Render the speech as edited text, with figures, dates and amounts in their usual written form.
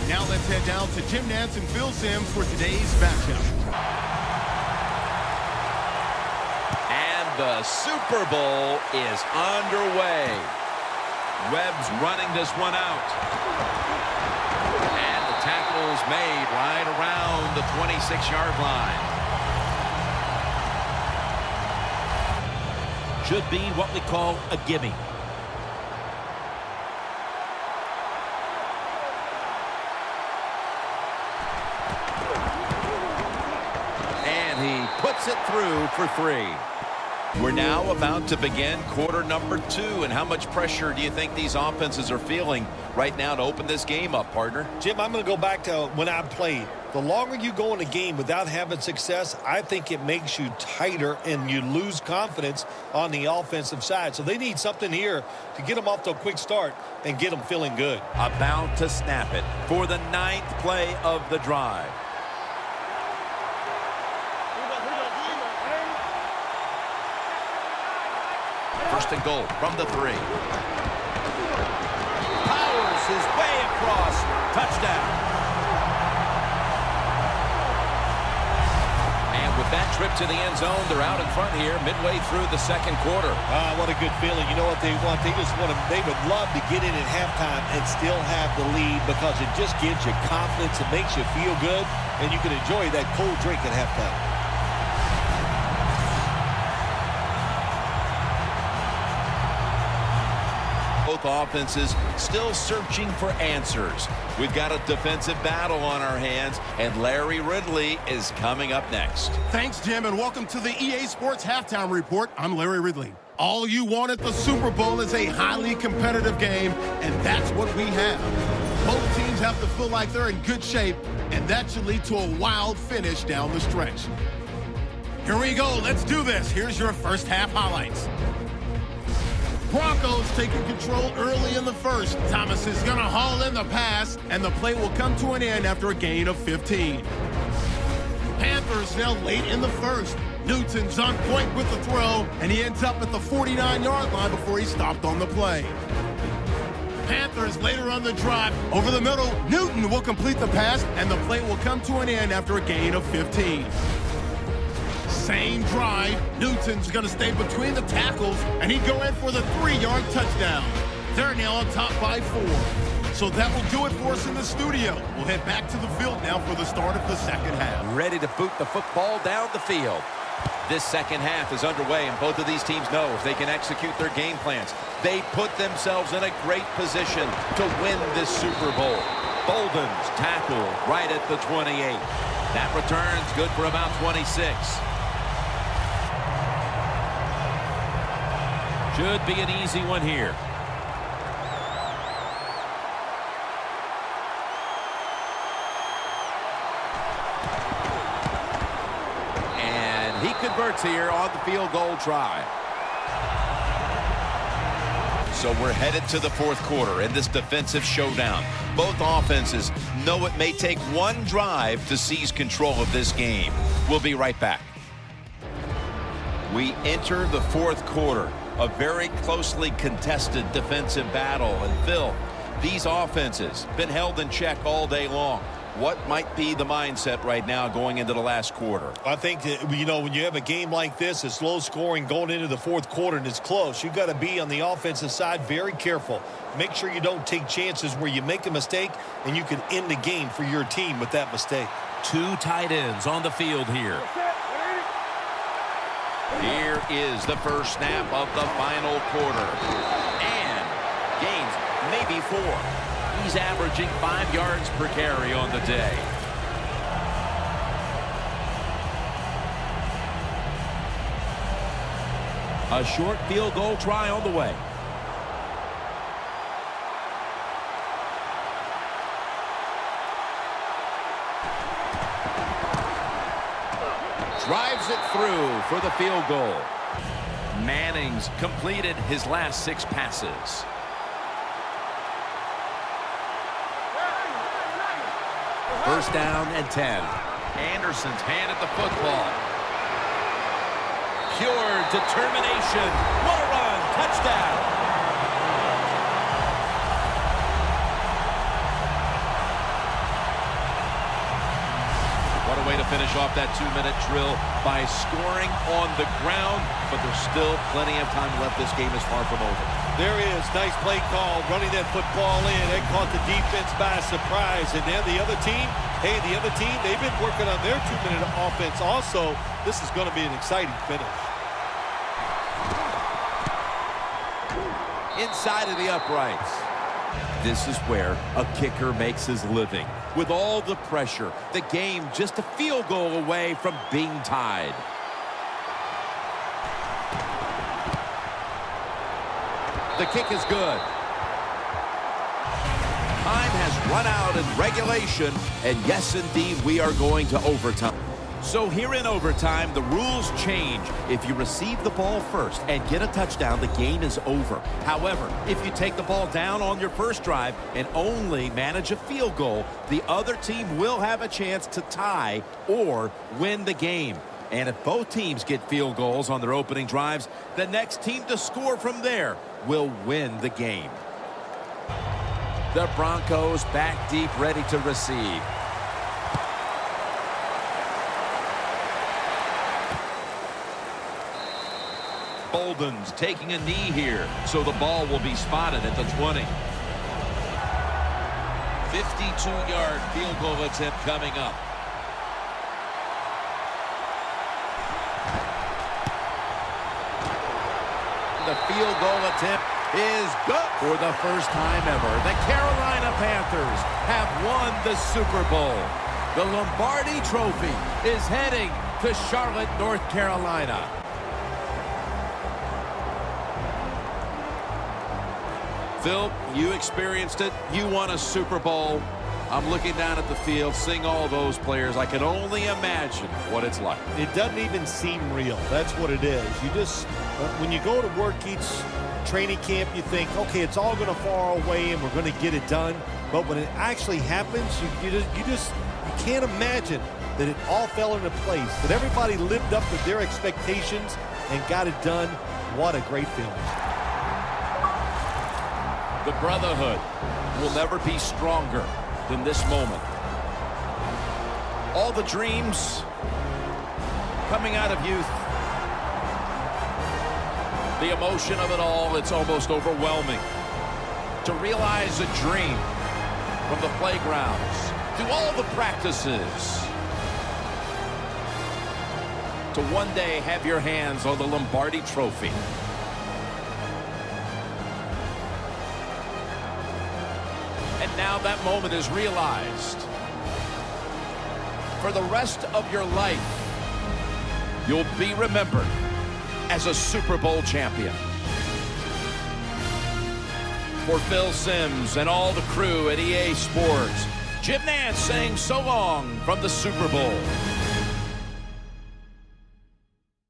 Now let's head down to Jim Nantz and Phil Simms for today's matchup. And the Super Bowl is underway. Webb's running this one out. And the tackle's made right around the 26-yard line. Should be what we call a gimme. And he puts it through for 3. We're now about to begin quarter number 2. And how much pressure do you think these offenses are feeling right now to open this game up, partner? Jim, I'm going to go back to when I played. The longer you go in a game without having success, I think it makes you tighter and you lose confidence on the offensive side. So they need something here to get them off to a quick start and get them feeling good. About to snap it for the 9th play of the drive. First and goal from the 3. Powers his way across. Touchdown. And with that trip to the end zone, they're out in front here midway through the second quarter. What a good feeling. You know what they want? They would love to get in at halftime and still have the lead because it just gives you confidence. It makes you feel good, and you can enjoy that cold drink at halftime. Both offenses still searching for answers. We've got a defensive battle on our hands, and Larry Ridley is coming up next. Thanks, Jim, and welcome to the EA Sports Halftime Report. I'm Larry Ridley. All you want at the Super Bowl is a highly competitive game, and that's what we have. Both teams have to feel like they're in good shape, and that should lead to a wild finish down the stretch. Here we go. Let's do this. Here's your first half highlights. Broncos taking control early in the first. Thomas is going to haul in the pass, and the play will come to an end after a gain of 15. Panthers now late in the first. Newton's on point with the throw, and he ends up at the 49-yard line before he stopped on the play. Panthers later on the drive. Over the middle, Newton will complete the pass, and the play will come to an end after a gain of 15. Same drive. Newton's going to stay between the tackles, and he'd go in for the 3-yard touchdown. They're now on top by 4. So that will do it for us in the studio. We'll head back to the field now for the start of the second half. Ready to boot the football down the field. This second half is underway, and both of these teams know if they can execute their game plans, they put themselves in a great position to win this Super Bowl. Bolden's tackle right at the 28. That return's good for about 26. Should be an easy one here. And he converts here on the field goal try. So we're headed to the fourth quarter in this defensive showdown. Both offenses know it may take one drive to seize control of this game. We'll be right back. We enter the fourth quarter. A very closely contested defensive battle. And Phil, these offenses been held in check all day long. What might be the mindset right now going into the last quarter? I think that, you know, when you have a game like this, it's low scoring going into the fourth quarter and it's close, you've got to be on the offensive side very careful. Make sure you don't take chances where you make a mistake and you can end the game for your team with that mistake. 2 tight ends on the field here. Here is the first snap of the final quarter. And gains maybe 4. He's averaging 5 yards per carry on the day. A short field goal try on the way. Drives it through for the field goal. Manning's completed his last 6 passes. First down and 10. Anderson's hand at the football. Pure determination. What a run. Touchdown. What a way to finish off that 2-minute drill by scoring on the ground, but there's still plenty of time left. This game is far from over. There is. Nice play call, running that football in. That caught the defense by surprise. And then the other team, hey, the other team, they've been working on their 2-minute offense also. This is going to be an exciting finish. Inside of the uprights. This is where a kicker makes his living. With all the pressure, the game just a field goal away from being tied. The kick is good. Time has run out in regulation, and yes, indeed, we are going to overtime. So here in overtime, the rules change. If you receive the ball first and get a touchdown, the game is over. However, if you take the ball down on your first drive and only manage a field goal, the other team will have a chance to tie or win the game. And if both teams get field goals on their opening drives, the next team to score from there will win the game. The Broncos back deep, ready to receive. Bolden's taking a knee here, so the ball will be spotted at the 20. 52-yard field goal attempt coming up. The field goal attempt is good. For the first time ever, the Carolina Panthers have won the Super Bowl. The Lombardi Trophy is heading to Charlotte, North Carolina. Phil, you experienced it. You won a Super Bowl. I'm looking down at the field, seeing all those players. I can only imagine what it's like. It doesn't even seem real. That's what it is. You just, when you go to work each training camp, you think, okay, it's all going to fall away and we're going to get it done. But when it actually happens, you can't imagine that it all fell into place, that everybody lived up to their expectations and got it done. What a great feeling. The brotherhood will never be stronger than this moment. All the dreams coming out of youth. The emotion of it all, it's almost overwhelming. To realize a dream from the playgrounds, through all the practices, to one day have your hands on the Lombardi Trophy. And now that moment is realized. For the rest of your life, you'll be remembered as a Super Bowl champion. For Phil Simms and all the crew at EA Sports, Jim Nantz saying so long from the Super Bowl.